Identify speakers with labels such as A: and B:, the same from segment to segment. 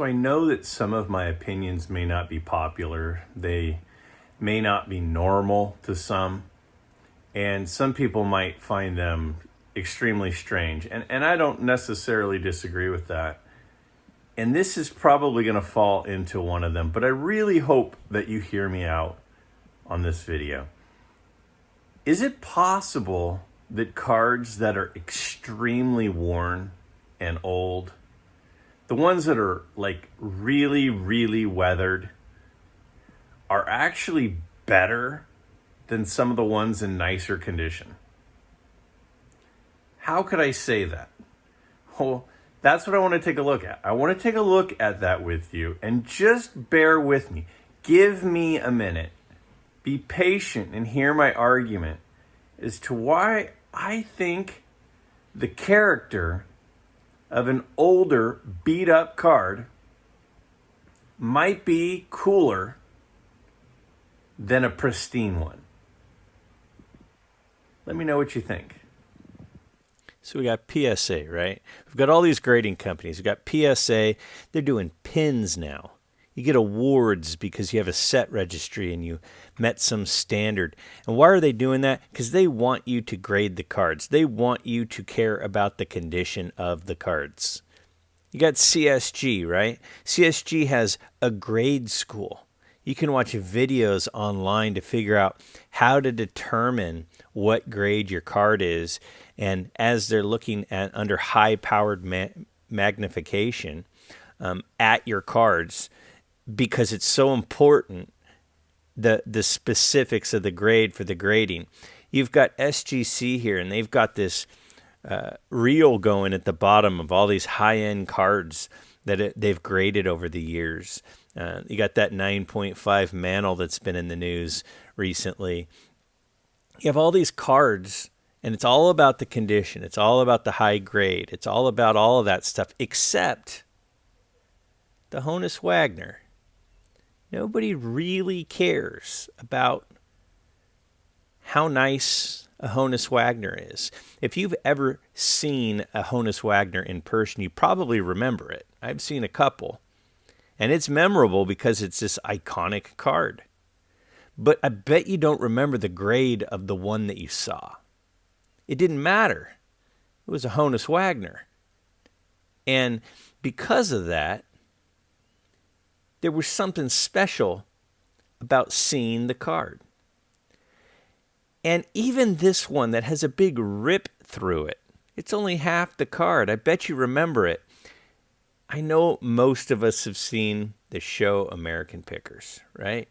A: I know that some of my opinions may not be popular. They may not be normal to some, and some people might find them extremely strange. And I don't necessarily disagree with that. And this is probably going to fall into one of them, but I really hope that you hear me out on this video. Is it possible that cards that are extremely worn and old, the ones that are like really, really weathered, are actually better than some of the ones in nicer condition? How could I say that? Well, that's what I want to take a look at. I want to take a look at that with you, and just bear with me. Give me a minute. Be patient and hear my argument as to why I think the character of an older, beat-up card might be cooler than a pristine one. Let me know what you think.
B: So we got PSA, right? We've got all these grading companies. We've got PSA. They're doing pins now. You get awards because you have a set registry and you met some standard. And why are they doing that? Because they want you to grade the cards. They want you to care about the condition of the cards. You got CSG, right? CSG has a grade school. You can watch videos online to figure out how to determine what grade your card is. And as they're looking at under high-powered magnification at your cards, because it's so important, the specifics of the grade for the grading. You've got SGC here, and they've got this reel going at the bottom of all these high-end cards that they've graded over the years. You got that 9.5 Mantle that's been in the news recently. You have all these cards, and it's all about the condition. It's all about the high grade. It's all about all of that stuff, except the Honus Wagner. Nobody really cares about how nice a Honus Wagner is. If you've ever seen a Honus Wagner in person, you probably remember it. I've seen a couple. And it's memorable because it's this iconic card. But I bet you don't remember the grade of the one that you saw. It didn't matter. It was a Honus Wagner. And because of that, there was something special about seeing the card. And even this one that has a big rip through it, it's only half the card. I bet you remember it. I know most of us have seen the show American Pickers, right?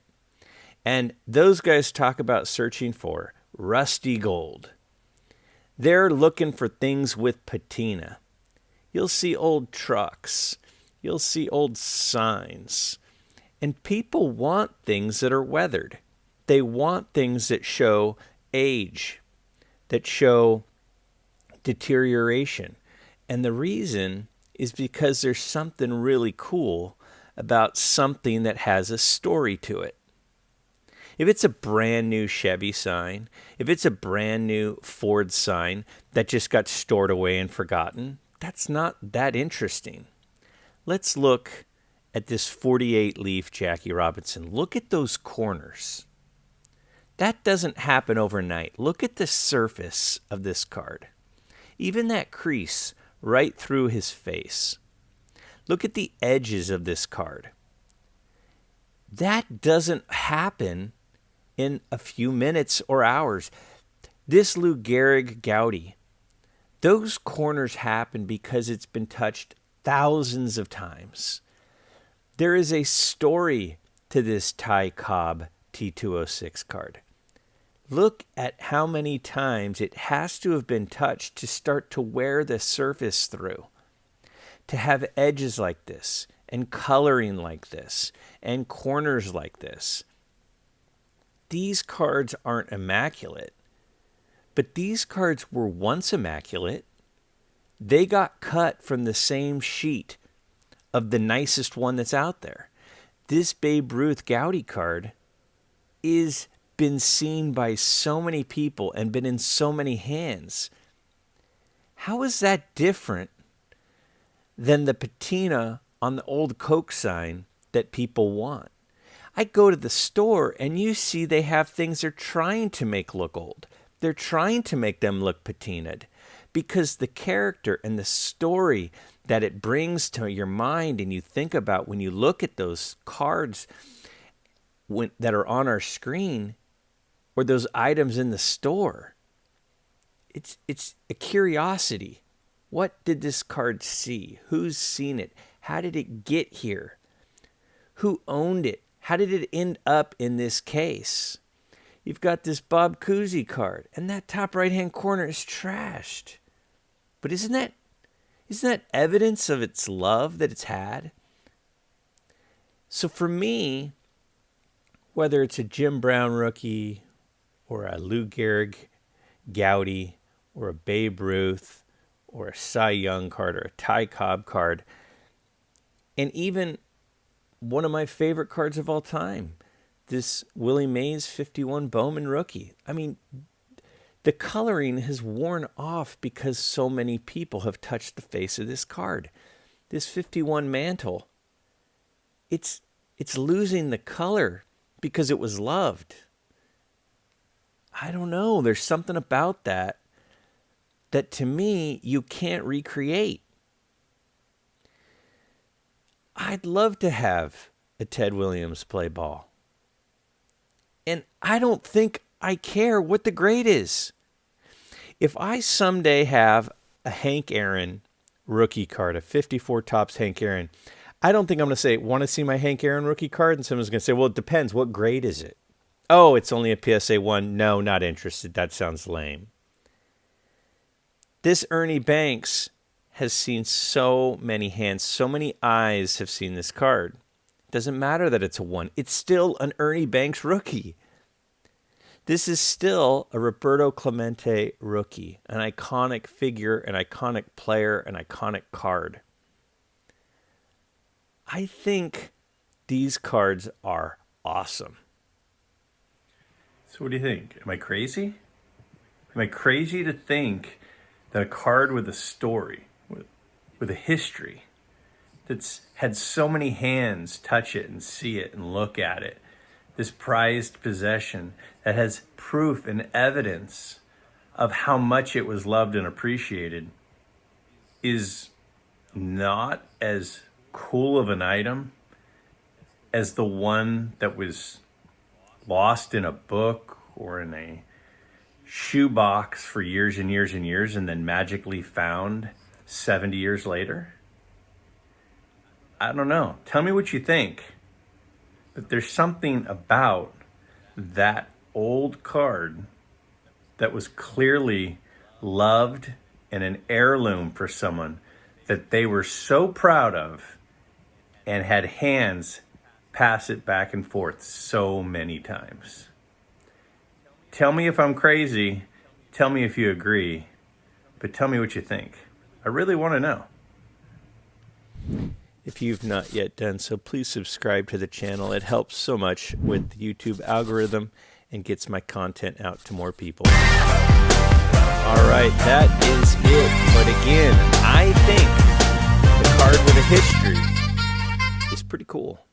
B: And those guys talk about searching for rusty gold. They're looking for things with patina. You'll see old trucks. You'll see old signs. And people want things that are weathered. They want things that show age, that show deterioration. And the reason is because there's something really cool about something that has a story to it. If it's a brand new Chevy sign, if it's a brand new Ford sign that just got stored away and forgotten, that's not that interesting. Let's look at this 48 leaf Jackie Robinson. Look at those corners. That doesn't happen overnight. Look at the surface of this card. Even that crease right through his face. Look at the edges of this card. That doesn't happen in a few minutes or hours. This Lou Gehrig Goudy, those corners happen because it's been touched thousands of times. There is a story to this Ty Cobb T206 card. Look at how many times it has to have been touched to start to wear the surface through. To have edges like this, and coloring like this, and corners like this. These cards aren't immaculate, but these cards were once immaculate. They got cut from the same sheet of the nicest one that's out there. This Babe Ruth Goudy card is been seen by so many people and been in so many hands. How is that different than the patina on the old Coke sign that people want. I go to the store and you see they have things they're trying to make look old. They're trying to make them look patinaed because the character and the story that it brings to your mind and you think about when you look at those cards that are on our screen or those items in the store. It's a curiosity. What did this card see? Who's seen it? How did it get here? Who owned it? How did it end up in this case? You've got this Bob Cousy card, and that top right-hand corner is trashed. But isn't that evidence of its love that it's had? So for me, whether it's a Jim Brown rookie or a Lou Gehrig Gowdy or a Babe Ruth or a Cy Young card or a Ty Cobb card, and even one of my favorite cards of all time, this Willie Mays 51 Bowman rookie. I mean, the coloring has worn off because so many people have touched the face of this card. This 51 mantle, it's losing the color because it was loved. I don't know. There's something about that to me you can't recreate. I'd love to have a Ted Williams play ball. And I don't think I care what the grade is. If I someday have a Hank Aaron rookie card, a 54 Topps Hank Aaron, I don't think I'm going to say, want to see my Hank Aaron rookie card? And someone's going to say, well, it depends. What grade is it? Oh, it's only a PSA 1. No, not interested. That sounds lame. This Ernie Banks has seen so many hands, so many eyes have seen this card. Doesn't matter that it's a 1. It's still an Ernie Banks rookie. This is still a Roberto Clemente rookie, an iconic figure, an iconic player, an iconic card. I think these cards are awesome.
A: So what do you think? Am I crazy? Am I crazy to think that a card with a story, with a history, that's had so many hands touch it and see it and look at it, this prized possession that has proof and evidence of how much it was loved and appreciated, is not as cool of an item as the one that was lost in a book or in a shoebox for years and years and years and then magically found 70 years later? I don't know. Tell me what you think. But there's something about that old card that was clearly loved and an heirloom for someone that they were so proud of and had hands pass it back and forth so many times. Tell me if I'm crazy. Tell me if you agree. But tell me what you think. I really want to know.
B: If you've not yet done so, please subscribe to the channel. It helps so much with the YouTube algorithm and gets my content out to more people. All right, that is it. But again, I think the card with a history is pretty cool.